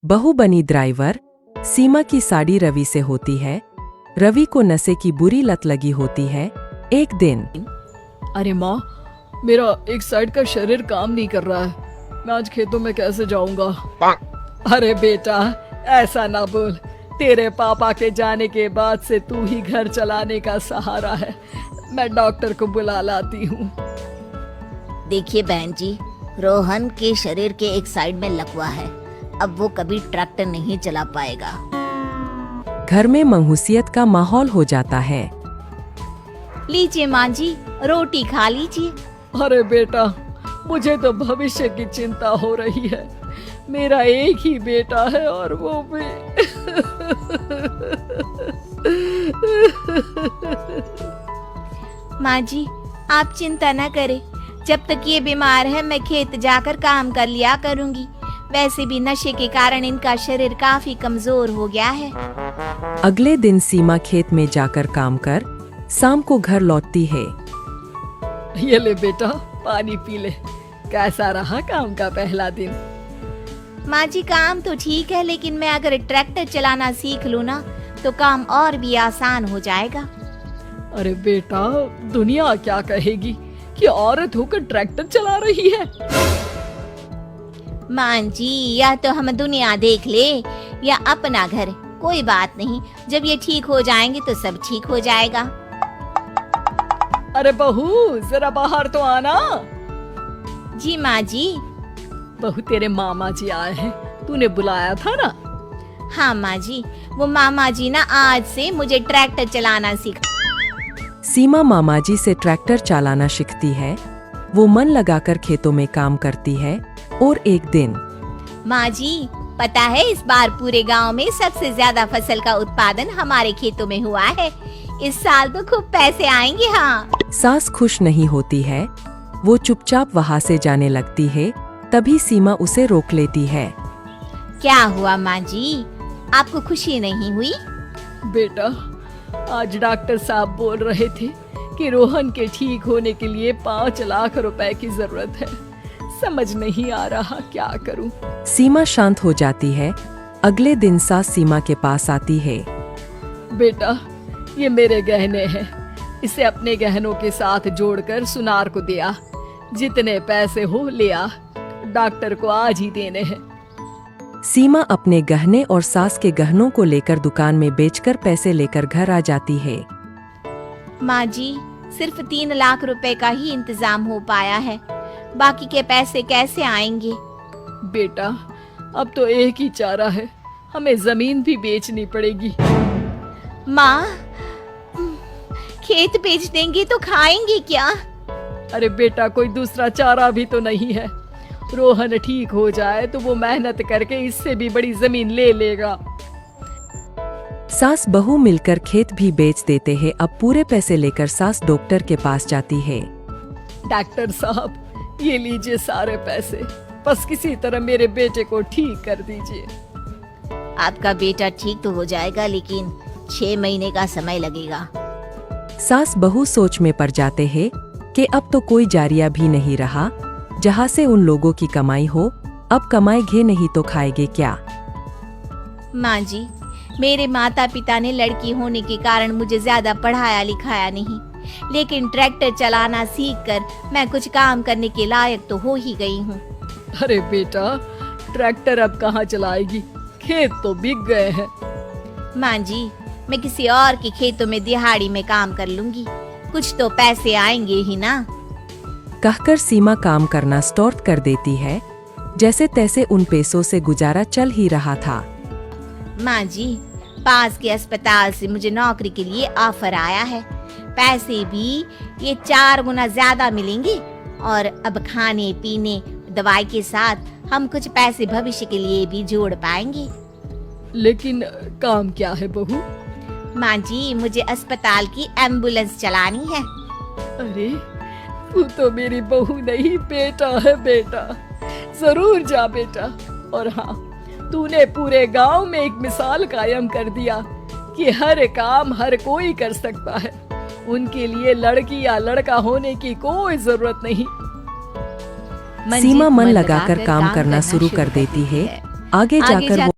बहू बनी ड्राइवर। सीमा की साड़ी रवि से होती है। रवि को नशे की बुरी लत लगी होती है। एक दिन अरे माँ, मेरा एक साइड का शरीर काम नहीं कर रहा है। मैं आज खेतों में कैसे जाऊंगा? अरे बेटा, ऐसा ना बोल। तेरे पापा के जाने के बाद से तू ही घर चलाने का सहारा है। मैं डॉक्टर को बुला लाती हूँ। देखिए बहन जी, रोहन के शरीर के एक साइड में लकवा है। अब वो कभी ट्रैक्टर नहीं चला पाएगा। घर में मंहूसियत का माहौल हो जाता है। लीजिए माँ जी, रोटी खा लीजिए। अरे बेटा, मुझे तो भविष्य की चिंता हो रही है। मेरा एक ही बेटा है और वो भी माँ जी, आप चिंता न करें। जब तक ये बीमार है मैं खेत जाकर काम कर लिया करूँगी। वैसे भी नशे के कारण इनका शरीर काफी कमजोर हो गया है। अगले दिन सीमा खेत में जाकर काम कर शाम को घर लौटती है। ये ले बेटा, पानी पी ले। कैसा रहा काम का पहला दिन? माँ जी, काम तो ठीक है, लेकिन मैं अगर ट्रैक्टर चलाना सीख लूँ ना तो काम और भी आसान हो जाएगा। अरे बेटा, दुनिया क्या कहेगी कि औरत होकर ट्रैक्टर चला रही है। माँ जी, या तो हम दुनिया देख ले या अपना घर, कोई बात नहीं। जब ये ठीक हो जाएंगे तो सब ठीक हो जाएगा। अरे बहू, जरा बाहर तो आना। जी माँ जी। बहू, तेरे मामा जी आए हैं, तूने बुलाया था ना? हाँ माँ जी, वो मामा जी ना आज से मुझे ट्रैक्टर चलाना सिखा। सीमा मामा जी से ट्रैक्टर चलाना सीखती है। वो मन लगाकर खेतों में काम करती है। और एक दिन माँ जी, पता है इस बार पूरे गांव में सबसे ज्यादा फसल का उत्पादन हमारे खेतों में हुआ है। इस साल तो खूब पैसे आएंगे। हाँ। सास खुश नहीं होती है। वो चुपचाप वहाँ से जाने लगती है। तभी सीमा उसे रोक लेती है। क्या हुआ माँ जी, आपको खुशी नहीं हुई? बेटा, आज डॉक्टर साहब बोल रहे थे कि रोहन के ठीक होने के लिए 5 लाख रुपए की जरूरत है। समझ नहीं आ रहा क्या करूं। सीमा शांत हो जाती है। अगले दिन सास सीमा के पास आती है। बेटा, ये मेरे गहने हैं। इसे अपने गहनों के साथ जोड़कर सुनार को दिया। जितने पैसे हो ले आ, डॉक्टर को आज ही देने हैं। सीमा अपने गहने और सास के गहनों को लेकर दुकान में बेचकर पैसे लेकर घर आ जाती है। माँ जी, सिर्फ 3 लाख रुपए का ही इंतजाम हो पाया है। बाकी के पैसे कैसे आएंगे? बेटा, अब तो एक ही चारा है, हमें जमीन भी बेचनी पड़ेगी। माँ, खेत बेच देंगे तो खाएंगे क्या? अरे बेटा, कोई दूसरा चारा भी तो नहीं है। रोहन ठीक हो जाए तो वो मेहनत करके इससे भी बड़ी जमीन ले लेगा। सास बहू मिलकर खेत भी बेच देते हैं। अब पूरे पैसे लेकर सास डॉक्टर के पास जाती है। डॉक्टर साहब, ये लीजिए सारे पैसे। बस किसी तरह मेरे बेटे को ठीक कर दीजिए। आपका बेटा ठीक तो हो जाएगा, लेकिन 6 महीने का समय लगेगा। सास बहू सोच में पड़ जाते हैं कि अब तो कोई जारिया भी नहीं रहा जहाँ से उन लोगों की कमाई हो। अब कमाएंगे नहीं तो खाएंगे क्या? माँ जी, मेरे माता पिता ने लड़की होने के कारण मुझे ज्यादा पढ़ाया लिखाया नहीं, लेकिन ट्रैक्टर चलाना सीखकर मैं कुछ काम करने के लायक तो हो ही गई हूँ। अरे बेटा, ट्रैक्टर अब कहाँ चलाएगी? खेत तो बिक गए हैं। माँ जी, मैं किसी और के खेतों में दिहाड़ी में काम कर लूंगी। कुछ तो पैसे आएंगे ही ना। कहकर सीमा काम करना स्टार्ट कर देती है। जैसे तैसे उन पैसों से गुजारा चल ही रहा था। माँ जी, पास के अस्पताल से मुझे नौकरी के लिए ऑफर आया है। पैसे भी ये 4 गुना ज्यादा मिलेंगे और अब खाने पीने दवाई के साथ हम कुछ पैसे भविष्य के लिए भी जोड़ पाएंगे। लेकिन काम क्या है बहू? माँ जी, मुझे अस्पताल की एम्बुलेंस चलानी है। अरे, तू तो मेरी बहू नहीं, बेटा है। बेटा, जरूर जा बेटा। और हाँ, तूने पूरे गांव में एक मिसाल कायम कर दिया कि हर काम हर कोई कर सकता है। उनके लिए लड़की या लड़का होने की कोई जरूरत नहीं। सीमा मन लगाकर काम करना शुरू कर देती है। आगे जाकर वो